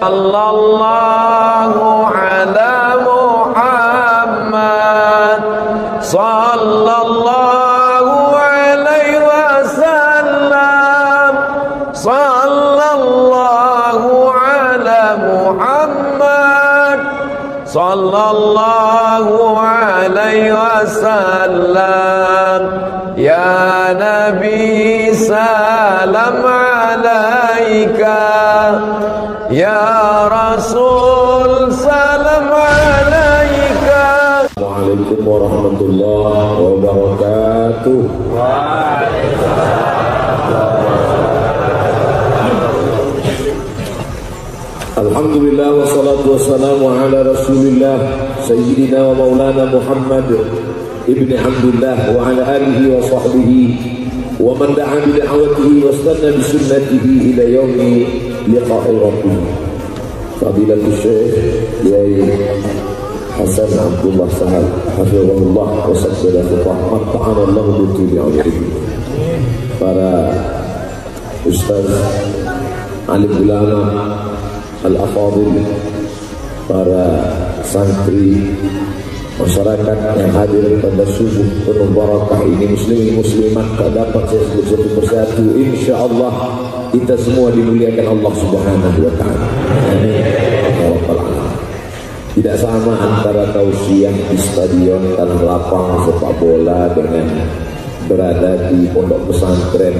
Sallallahu ala Muhammad. Sallallahu alaihi wasallam. Sallallahu ala Muhammad. Sallallahu alaihi wasallam. Ya Nabi salam alaika. Ya Rasul salam alaika. Assalamualaikum warahmatullahi wabarakatuh. Alhamdulillah wassalatu wassalamu ala Rasulillah Sayyidina wa Maulana Muhammad ibni Abdullah wa ala alihi wa sahbihi wa man da'a bi da'watihi wa istanna bi sunnatihi ila yaumi liqa'i rabbih. Fadilatul Syekh Yai Hasan Abdullah Sahal hafizahullah wa saddadahu matta'ana Allah bi ilmihi. Para ustaz, alim ulama, al-afadhil, para santri, masyarakat yang hadir pada subuh penuh barakah ini, muslimin muslimat tak dapat saya sebut satu persatu. Insyaallah kita semua dimuliakan Allah Subhanahu wa taala. Amin. Tidak sama antara tausiah di stadion tanah lapang sepak bola dengan berada di pondok pesantren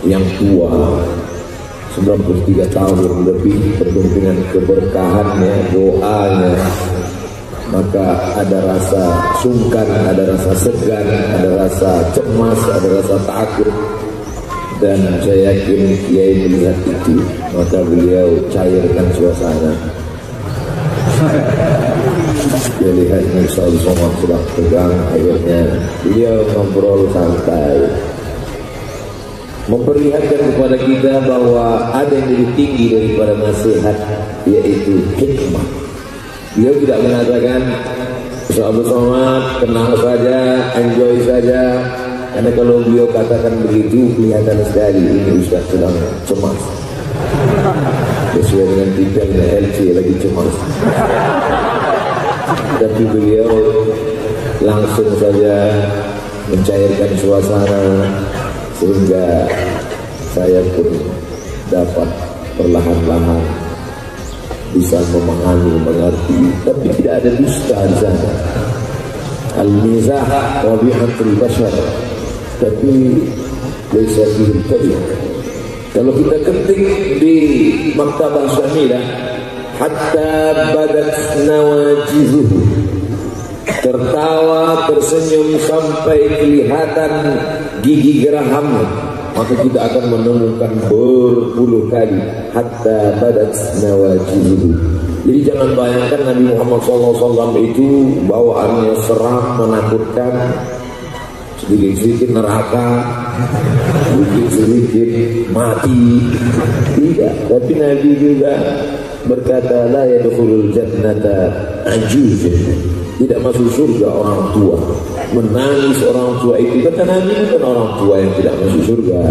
yang tua 93 tahun lebih, penuh dengan keberkahannya, doanya. Maka ada rasa sungkan, ada rasa segan, ada rasa cemas, ada rasa takut. Dan saya yakin Kiai melihat itu, maka beliau cairkan suasana. Dia lihat Musa Somad sudah tegang, akhirnya beliau ngobrol santai, memperlihatkan kepada kita bahwa ada yang lebih tinggi daripada nasihat, yaitu hikmah. Beliau tidak mengatakan Ustaz Somad tenang saja, enjoy saja, karena kalau beliau katakan begitu kelihatan sekali ini Ustaz sedang cemas, sesuai dengan titelnya LC lagi cemas. Tapi beliau langsung saja mencairkan suasana sehingga saya pun dapat perlahan-lahan bisa memahami, mengerti. Tapi tidak ada dusta di sana. Al-mizah wabihatul bashar, tapi laisa fihi kadhib. Kalau kita ketik di Maktabah Syamilah, hatta badat nawajizuhu, tertawa, tersenyum sampai kelihatan gigi geraham, maka kita akan menemukan berpuluh kali hatta badat nawajizuhu. Jadi jangan bayangkan Nabi Muhammad SAW itu bawaannya seram, menakutkan, sedikit-sedikit neraka, sedikit-sedikit mati. Tidak, tapi Nabi juga berkata la yadkhulul jannata ajuz, tidak masuk surga orang tua. Menangis orang tua itu, kata Nabi, bukan orang tua yang tidak masuk surga.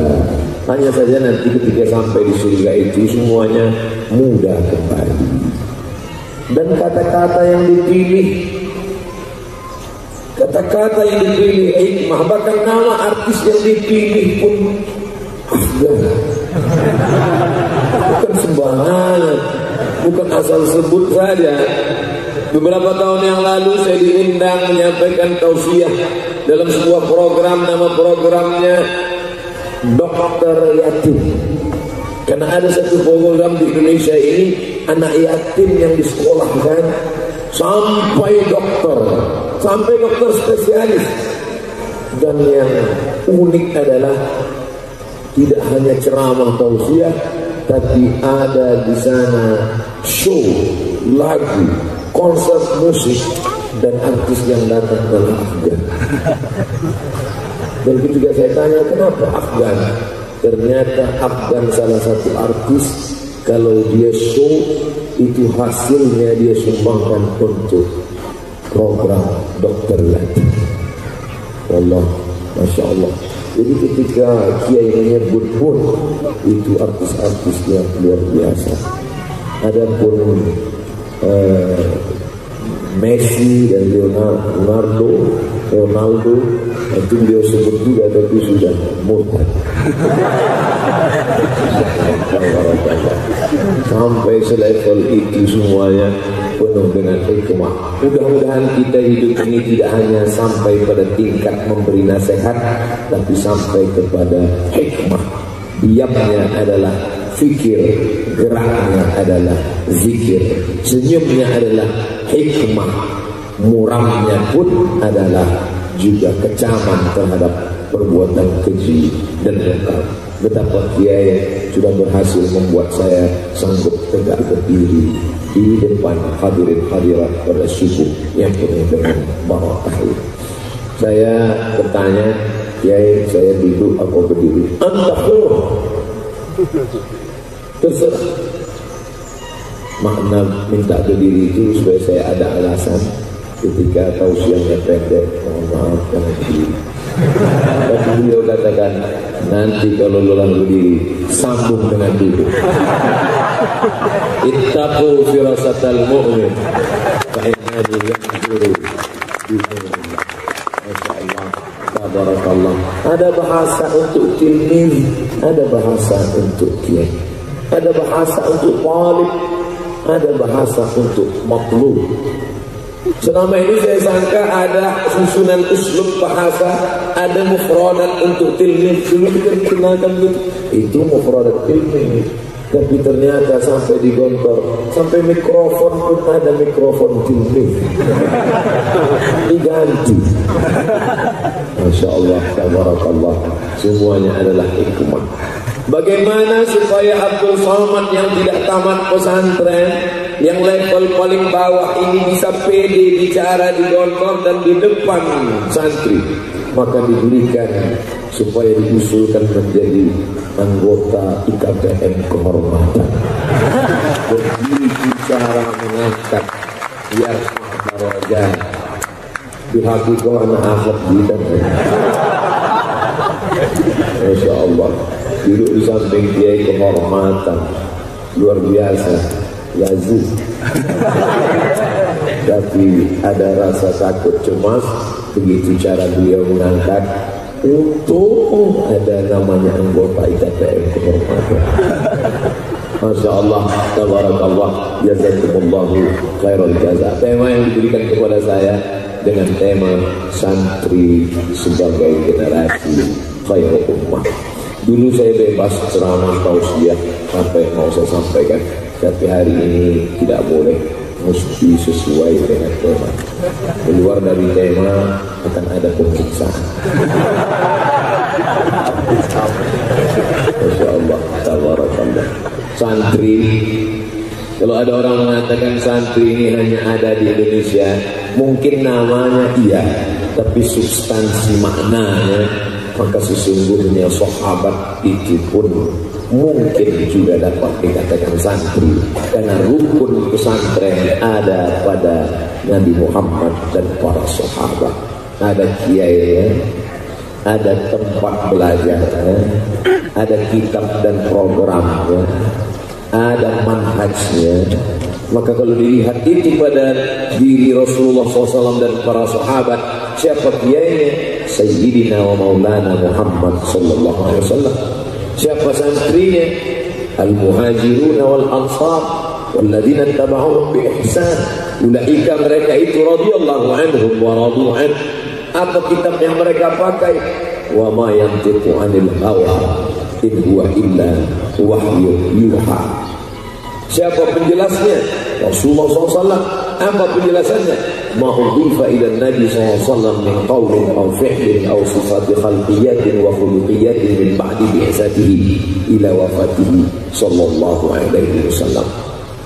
Hanya saja nanti ketika sampai di surga itu semuanya mudah kembali. Dan kata-kata yang dipilih, kata-kata yang dipilih hikmah, bahkan nama artis yang dipilih pun afgan, bukan sembarangan, bukan asal sebut saja. Beberapa tahun yang lalu saya diundang menyampaikan tausiah dalam sebuah program, nama programnya Dokter Yatim. Karena ada satu program di Indonesia ini, anak yatim yang disekolahkan sampai dokter spesialis. Dan yang unik adalah tidak hanya ceramah tausiah, tapi ada di sana show, lagu, konser musik, dan artis yang datang dari Afgan. Dan ketika saya tanya kenapa Afgan, ternyata Afgan salah satu artis, kalau dia show itu hasilnya dia sumbangkan untuk program Dokter Yatim. Allah, Masya Allah. Jadi ketika Kiai menyebut pun itu artis-artis yang luar biasa. Adapun Messi dan Ronaldo itu beliau sebut juga tapi sudah murtad. Sampai selevel itu semuanya penuh dengan hikmah. Mudah-mudahan kita hidup ini tidak hanya sampai pada tingkat memberi nasihat, tapi sampai kepada hikmah. Diamnya adalah fikir, geraknya adalah zikir, senyumnya adalah hikmah, muramnya pun adalah juga kecaman terhadap perbuatan keji dan mungkar. Betapa Kiai sudah berhasil membuat saya sanggup tegak berdiri di depan hadirin hadirat pada subuh yang penuh dengan barakah. Saya bertanya, Kiai, saya duduk atau berdiri? Anda terserah. Makna minta berdiri itu supaya saya ada alasan ketika tausiahnya pendek, mohon maaf jangan berdiri. Tapi beliau katakan, nanti kalau lelah berdiri sambung dengan duduk. Ittaqu firasatal mu'min fa innahu yahzuru bi'illah. Masyaallah, tabarakallah. Ada bahasa untuk tilmid, ada bahasa untuk kiai, ada bahasa untuk talib, ada bahasa untuk matlub. Selama ini saya sangka ada susunan uslub bahasa, ada mufradat untuk tilmid. Dulu kita kenalkan itu mufradat tilmid, tapi ternyata sampai digontor, sampai mikrofon pun ada mikrofon tilmid. Diganti. Masya Allah, tabarakallah. Semuanya adalah hikmah. Bagaimana supaya Abdul Somad yang tidak tamat pesantren, yang level paling bawah ini bisa pede bicara di gontor dan di depan santri? Maka diberikan supaya diusulkan menjadi anggota IKPM kehormatan. Berdiri bicara mengangkat biar darajat. Dihakikat anak akhlak kita. Masya Allah. Duduk di samping kiai kehormatan luar biasa, Yazid. Tapi ada rasa takut cemas begitu cara beliau mengangkat untuk ada namanya anggota IKPM kehormatan. Masya Allah, tabarakallah, jazakumullahu khairul jaza. Tema yang diberikan kepada saya dengan tema santri sebagai generasi khairul ummah. Dulu saya bebas ceramah tausiah sampai mau saya sampaikan, tapi hari ini tidak boleh, mesti sesuai dengan tema. Keluar dari tema akan ada pemeriksaan. Masya Allah, tabarakallah. Santri, kalau ada orang mengatakan santri ini hanya ada di Indonesia, mungkin namanya iya, tapi substansi maknanya, maka sesungguhnya sahabat itu pun mungkin juga dapat dikatakan santri, karena rukun pesantren ada pada Nabi Muhammad dan para sahabat. Ada kiainya, ada tempat belajarnya, ada kitab dan programnya, ada manhajnya. Maka kalau dilihat itu pada diri Rasulullah SAW dan para sahabat, siapa kiainya? Sayyidina wa maulana Muhammad sallallahu alaihi wasallam. Siapa santrinya? Al-muhajirun wal ansar walladzina tabauhum bi ihsan. Ulaika, mereka itu radhiyallahu anhum wa radu an. Apa kitab yang mereka pakai? Wa ma yantiqu 'anil hawa in huwa illa wahyu yuha. Siapa penjelasnya? Rasulullah SAW. Apa penjelasannya? Ma'udhifa ila Nabi SAW min qawlin aw fi'lin aw sifati khalqiyatin wa khuluqiyatin min ba'di bi'isatihi ila wafatihi sallallahu alaihi wasallam.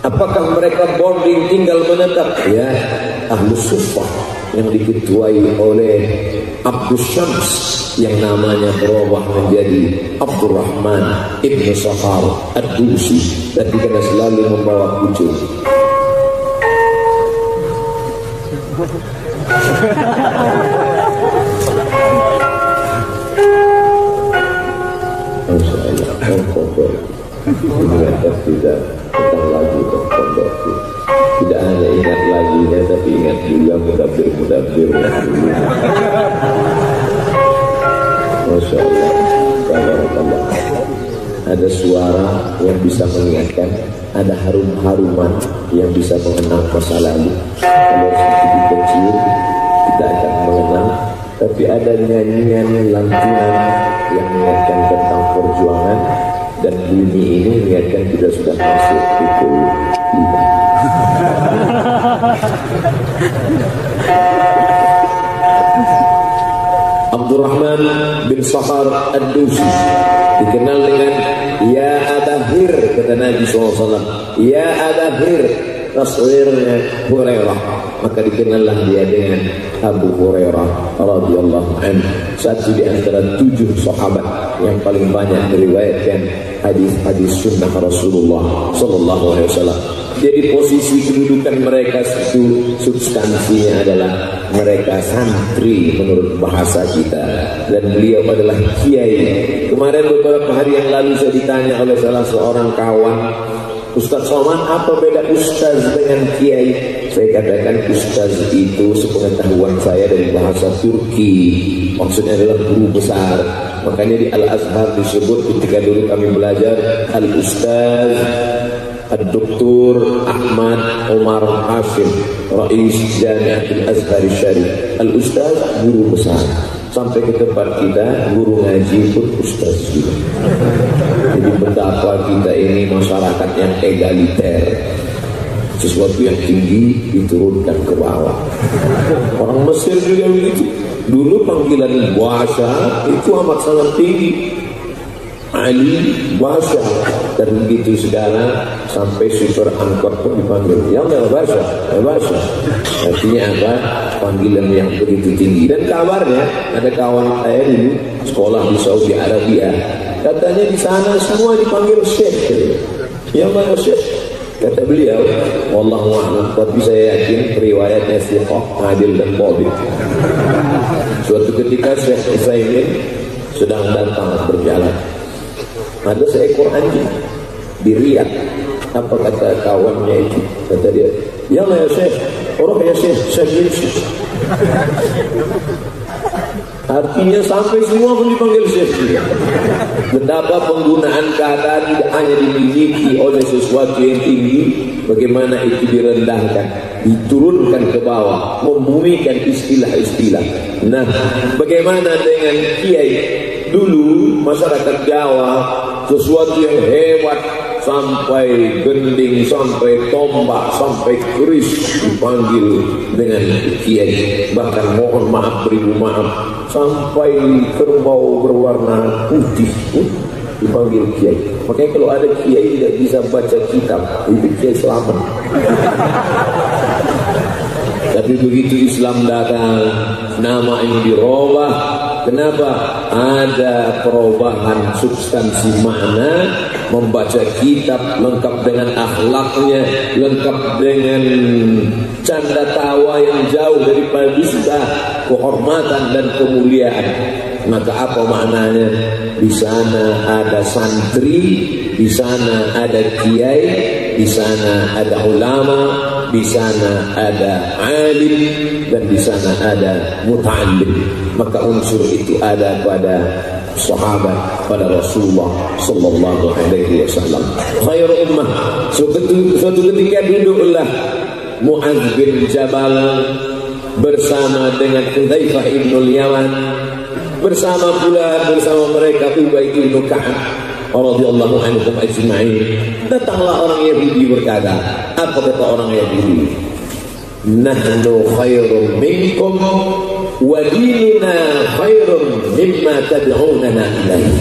Apakah mereka bonding tinggal menetap? Ya, Ahlus Suffah yang diketuai oleh Abdus Syams yang namanya berubah menjadi Abdurrahman Ibn Sahar Ad-Dusi, dan dikenal selalu membawa kucing. Masya Allah, tidak tentang lagu. Rasul. Tidak hanya ingat lagunya, tapi ingat juga mudabbir Masya Allah, tabarakallah. Ada suara yang bisa mengingatkan, ada harum-haruman yang bisa mengenang masa lalu. Kalau sedikit kecil kita akan mengenang, tapi ada nyanyian lantunan yang mengingatkan tentang perjuangan, dan bunyi ini mengingatkan kita sudah masuk pukul 5. Abdurrahman bin Sakhar Ad-Dusi dikenal dengan Ya Abahir, kata Nabi SAW. Ya Abahir, tasghirnya Hurairah, maka dikenallah dia dengan Abu Hurairah radhiyallahu anhu, satu di antara 7 sahabat yang paling banyak meriwayatkan hadis-hadis sunnah Rasulullah sallallahu alaihi wasallam. Jadi posisi kedudukan mereka itu substansinya adalah mereka santri menurut bahasa kita, dan beliau adalah kiai. Kemarin beberapa hari yang lalu saya ditanya oleh salah seorang kawan, Ustaz Somad, apa beda ustaz dengan kiai? Saya katakan ustaz itu sepengetahuan saya dari bahasa Turki, maksudnya adalah guru besar. Makanya di Al-Azhar disebut ketika dulu kami belajar Al-Ustaz Ad-Doktor Ahmad Omar Hashim, Rais Jamiatul Azhar Syarif. Al-Ustaz guru besar. Sampai ke tempat kita guru ngaji pun ustaz juga. Jadi betapa kita ini masyarakat yang egaliter, sesuatu yang tinggi diturunkan ke bawah. Orang Mesir juga begitu. Dulu panggilan bahasa itu amat sangat tinggi, Ali bahasa, dan begitu sekarang sampai super angkot pun dipanggil yang bahasa. Artinya apa? Panggilan yang begitu tinggi. Dan kabarnya ada kawan saya dulu sekolah di Saudi Arabia, katanya di sana semua dipanggil Syekh. Yang mana Syekh? Kata beliau, wallahu a'lam, tapi saya yakin riwayatnya thiqah, adil dan dhabit. Suatu ketika Syekh Utsaimin sedang datang berjalan, ada seekor anjing di Riyadh. Apa kata kawannya itu? Kata dia, ya ya Syekh, orang ya Syekh, Syekh. Artinya sampai semua pun dipanggil Syekh. Betapa penggunaan kata tidak hanya dimiliki oleh sesuatu yang tinggi, bagaimana itu direndahkan, diturunkan ke bawah, membumikan istilah-istilah. Nah, bagaimana dengan kiai? Dulu masyarakat Jawa sesuatu yang hebat, sampai gending, sampai tombak, sampai keris dipanggil dengan kiai. Bahkan mohon maaf, beribu maaf, sampai kerbau berwarna putih dipanggil kiai. Makanya kalau ada kiai tidak bisa baca kitab, itu kiai selamat. Tapi begitu Islam datang, nama ini dirubah. Kenapa? Ada perubahan substansi makna. Membaca kitab lengkap dengan akhlaknya, lengkap dengan canda tawa yang jauh daripada dusta, kehormatan dan kemuliaan. Maka apa maknanya? Di sana ada santri, di sana ada kiai, di sana ada ulama, di sana ada alim, dan di sana ada muta'allim. Maka unsur itu ada pada sahabat, pada Rasulullah sallallahu alaihi wasallam. Khairu ummah. Suatu ketika duduklah Mu'adz bin Jabal bersama dengan Hudzaifah ibnul Yaman, bersama mereka Ubay bin Ka'ab radhiyallahu anhum ajma'in. Datanglah orang Yahudi berkata, apa kata orang Yahudi? Nahnu khairun minkum wa dinuna khairun mimma tad'unana ilaihi.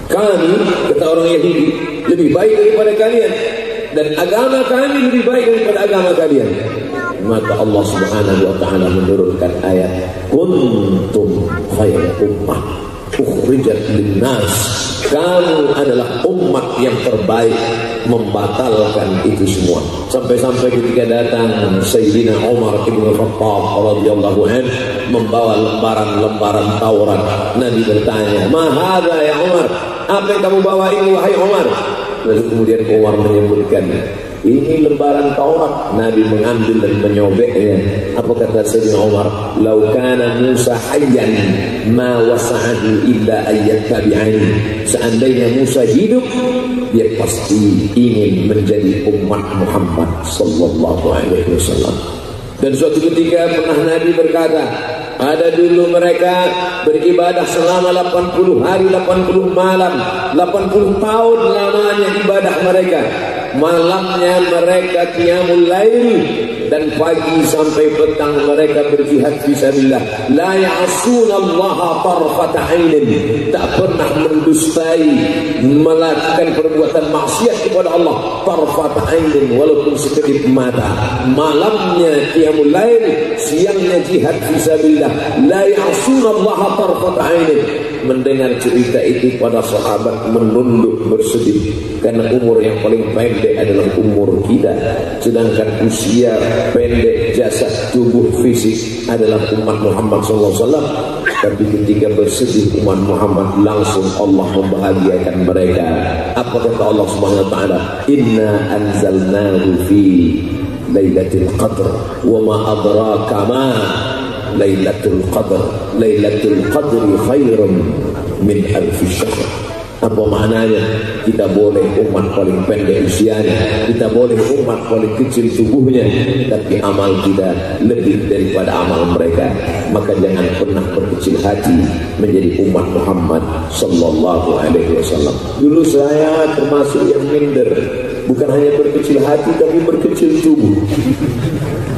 Kami, kata orang Yahudi, lebih baik daripada kalian, dan agama kami lebih baik daripada agama kalian. Maka Allah Subhanahu wa taala menurunkan ayat, kuntum khairu ummah ukhrijat linnas. Kamu adalah umat yang terbaik, membatalkan itu semua. Sampai-sampai ketika datang Sayyidina Umar bin Khattab radhiyallahu anhu membawa lembaran-lembaran Taurat, Nabi bertanya, "Ma hadza ya Umar?" Apa yang kamu bawa ini wahai Umar? Lalu kemudian Umar menyebutkan, Ini lembaran Taurat. Nabi mengambil dan menyobeknya. Apa kata Sayyidina Umar? Lau kana Musa hayyan ma wasa'ahu illa ayyattabi'ani. Seandainya Musa hidup, dia pasti ingin menjadi umat Muhammad sallallahu alaihi wasallam. Dan suatu ketika pernah Nabi berkata, ada dulu mereka beribadah selama 80 hari, 80 malam, 80 tahun lamanya ibadah mereka. Malamnya mereka qiyamul lail, dan pagi sampai petang mereka berjihad fisabilillah. La ya'sunallaha tarfata 'ainin, tak pernah mendustai, melakukan perbuatan maksiat kepada Allah tarfata 'ainin, walaupun sekedip mata. Malamnya qiyamul lail, siangnya jihad fisabilillah. La ya'sunallaha tarfata 'ainin. Mendengar cerita itu pada sahabat menunduk bersedih, karena umur yang paling pendek adalah umur kita, sedangkan usia pendek jasad tubuh fisik adalah umat Muhammad SAW. Tapi ketika bersedih umat Muhammad, langsung Allah membahagiakan mereka. Apa kata Allah Subhanahu wa taala? Inna anzalnahu fi lailatul qadr wa ma adraka ma Lailatul Qadr. Lailatul Qadri khairun min alfi syahr. Apa maknanya? Kita boleh umat paling pendek usianya, kita boleh umat paling kecil tubuhnya, tapi amal kita lebih daripada amal mereka. Maka jangan pernah berkecil hati menjadi umat Muhammad sallallahu alaihi wasallam. Dulu saya termasuk yang minder, bukan hanya berkecil hati tapi berkecil tubuh.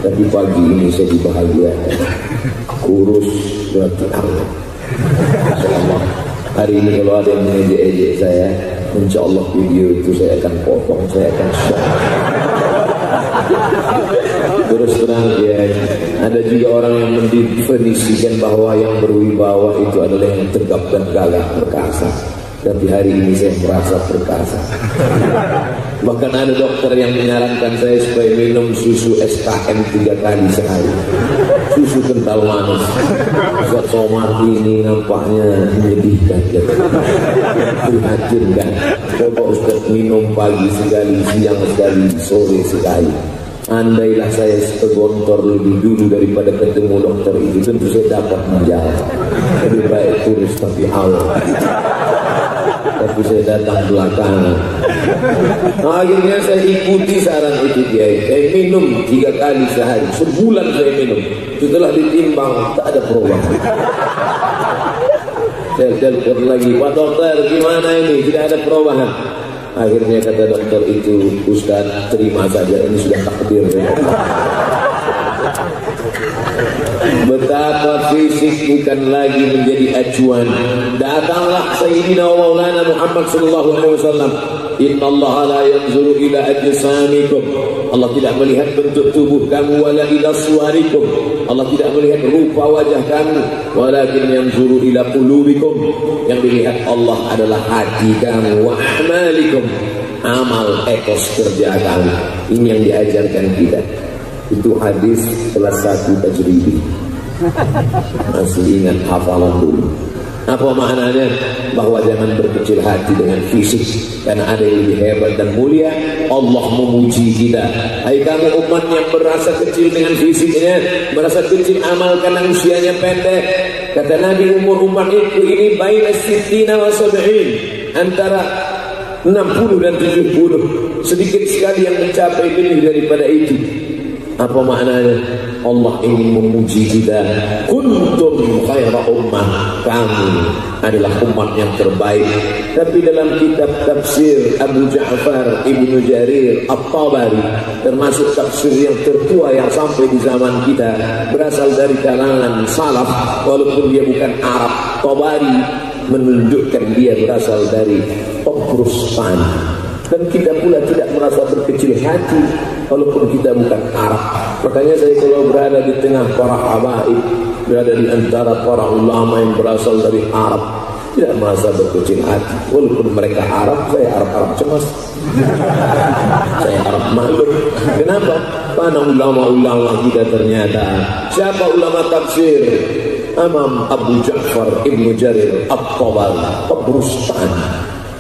Tapi pagi ini saya dibahagiakan, kurus berarti Allah. Insyaallah hari ini kalau ada yang mengejek-ejek saya, insyaallah video itu saya akan potong, saya akan share. Terus terang ya, ada juga orang yang mendefinisikan bahwa yang berwibawa itu adalah yang tegap dan gagah perkasa. Tapi hari ini saya merasa perkasa. Bahkan ada dokter yang menyarankan saya supaya minum susu SKM 3 kali sehari. Susu kental manis. Ustaz Somad ini nampaknya menyedihkan, prihatinkan. Coba Ustaz minum pagi sekali, siang sekali, sore sekali. Andailah saya segontor lebih dulu daripada ketemu dokter itu, tentu saya dapat menjawab. Lebih baik tulis tapi awal. Tapi saya datang belakangan. Akhirnya saya ikuti saran itu dia. Saya minum 3 kali sehari, sebulan saya minum. Setelah ditimbang tak ada perubahan. Saya telepon lagi, Pak Dokter gimana ini? Tidak ada perubahan. Akhirnya kata dokter itu, Ustaz terima saja, ini sudah takdir. Betapa fisik bukan lagi menjadi acuan. Datanglah Sayyidina wa Maulana Muhammad sallallahu alaihi wasallam. Inna Allah la yanzuru ila ajsamikum. Allah tidak melihat bentuk tubuh kamu, wala ila suwarikum. Allah tidak melihat rupa wajah kamu, walakin yanzuru ila qulubikum. Yang dilihat Allah adalah hati kamu, wa a'malikum, amal etos kerja kamu. Ini yang diajarkan kita. Itu hadis kelas 1 tajribi. Masih ingat hafalan dulu. Apa maknanya? Bahwa jangan berkecil hati dengan fisik, karena ada yang lebih hebat dan mulia. Allah memuji kita. Hai kamu umat yang merasa kecil dengan fisiknya, merasa kecil amal karena usianya pendek. Kata Nabi, umur umat itu ini baina sittina wa sab'in, antara 60 dan 70. Sedikit sekali yang mencapai lebih daripada itu. Apa maknanya? Allah ingin memuji kita. Kuntum khaira ummah, kamu adalah umat yang terbaik. Tapi dalam kitab tafsir Abu Ja'far Ibnu Jarir At-Tabari, termasuk tafsir yang tertua yang sampai di zaman kita, berasal dari kalangan salaf, walaupun dia bukan Arab. Tabari menunjukkan dia berasal dari Tobrustan. Dan kita pula tidak merasa berkecil hati walaupun kita bukan Arab. Makanya saya kalau berada di tengah para habaib, berada di antara para ulama yang berasal dari Arab, tidak merasa berkecil hati. Walaupun mereka Arab, saya Arab cemas. Saya Arab maklum. Kenapa? Karena ulama-ulama kita ternyata. Siapa ulama tafsir? Imam Abu Ja'far Ibnu Jarir At-Tabari, Tobrustan.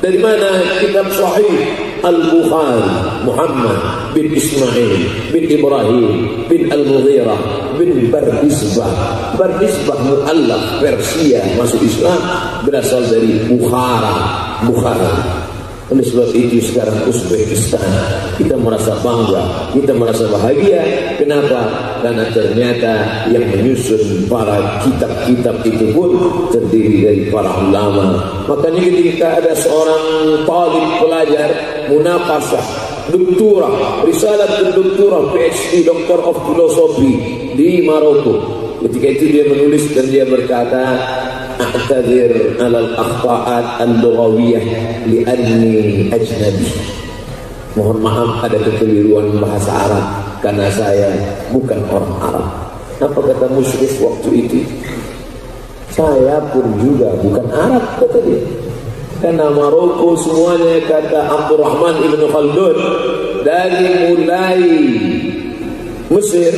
Dari mana kitab sahih Al-Bukhari Muhammad bin Ismail bin Ibrahim bin Al-Mughirah bin Bardisbah. Bardisbah mu'allaf Persia masuk Islam, berasal dari Bukhara. Oleh sebab itu sekarang Uzbekistan kita merasa bangga, kita merasa bahagia. Kenapa? Karena ternyata yang menyusun para kitab-kitab itu pun terdiri dari para ulama. Makanya ketika ada seorang talib pelajar munaqashah doktora, risalah doktora PhD, Doctor of Philosophy di Maroko. Ketika itu dia menulis dan dia berkata, a'tadzir 'alal akhta'at al-lughawiyah li'anni ajnabi. Mohon maaf ada kekeliruan bahasa Arab karena saya bukan orang Arab. Apa kata musyrik waktu itu? Saya pun juga bukan Arab, kata dia. Karena Maroko semuanya, kata Abdurrahman Ibn Khaldun, dari mulai Mesir,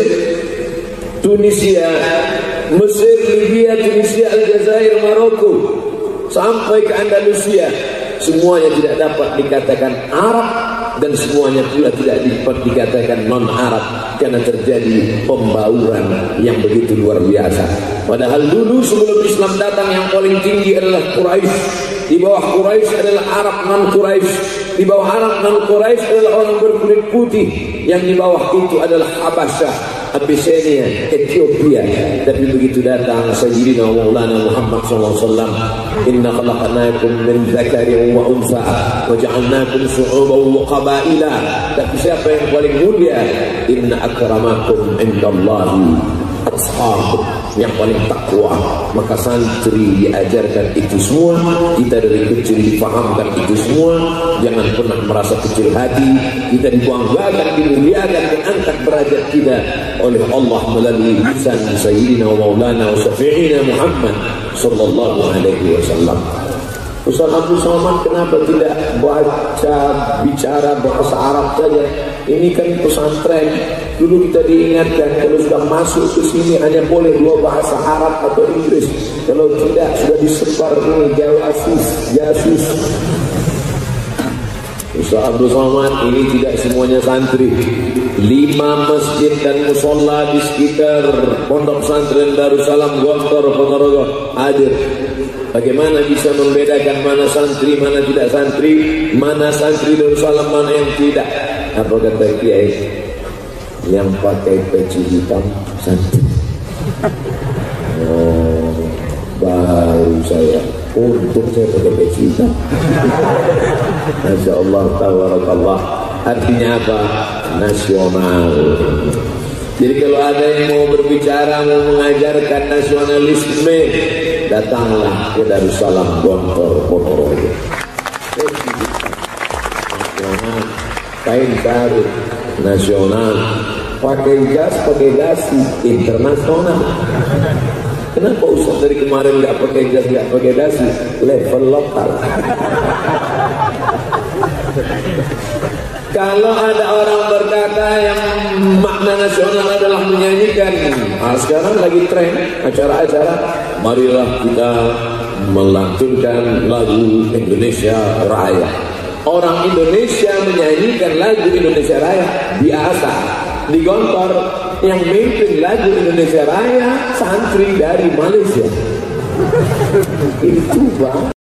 Tunisia, Mesir, Libya, Tunisia, Aljazair, Maroko, sampai ke Andalusia, semuanya tidak dapat dikatakan Arab dan semuanya pula tidak dapat dikatakan non-Arab karena terjadi pembauran yang begitu luar biasa. Padahal dulu sebelum Islam datang yang paling tinggi adalah Quraisy. Di bawah Quraisy adalah Arab non-Quraisy. Di bawah Arab non-Quraisy adalah orang berkulit putih. Yang di bawah itu adalah Habasyah, Abyssinia, Ethiopia. Tapi begitu datang Sayyidina Maulana Muhammad SAW, inna khalaqnakum min dzakarin wa unsa wa ja'alnakum syu'uban wa qabaila. Tapi siapa yang paling mulia? Inna akramakum indallahi atqakum, yang paling takwa. Maka santri diajarkan itu semua, kita dari kecil difahamkan itu semua. Jangan pernah merasa kecil hati. Kita dibanggakan, dimuliakan, diangkat derajat kita oleh Allah melalui lisan Sayyidina wa Maulana wa Syafi'ina Muhammad sallallahu alaihi wasallam. Ustaz Abdul Somad kenapa tidak baca, bicara bahasa Arab saja? Ini kan pesantren. Dulu kita diingatkan kalau sudah masuk ke sini hanya boleh dua bahasa Arab atau Inggris. Kalau tidak sudah disebar ini jasus. Ustaz Abdul Somad, ini tidak semuanya santri. 5 masjid dan musola di sekitar Pondok Pesantren Darussalam Gontor Ponorogo hadir. Bagaimana bisa membedakan mana santri, mana tidak santri, mana santri Darussalam, mana yang tidak? Apa kata Kiai? Yang pakai peci hitam santri. Oh, baru saya. Untung saya pakai peci hitam. Masya Allah, tabarakallah. Artinya apa? Nasional. Jadi kalau ada yang mau berbicara, mau mengajarkan nasionalisme, datanglah ke Darussalam Gontor Ponorogo. Kain sarung nasional, pakai jas, pakai dasi internasional. Kenapa Ustaz dari kemarin nggak pakai jas, nggak pakai dasi? Level lokal. Kalau ada orang berkata yang makna nasional adalah menyanyikan, sekarang lagi tren acara-acara, marilah kita melantunkan lagu Indonesia Raya. Orang Indonesia menyanyikan lagu Indonesia Raya biasa. Di Gontor yang mimpin lagu Indonesia Raya santri dari Malaysia. Itu Bang.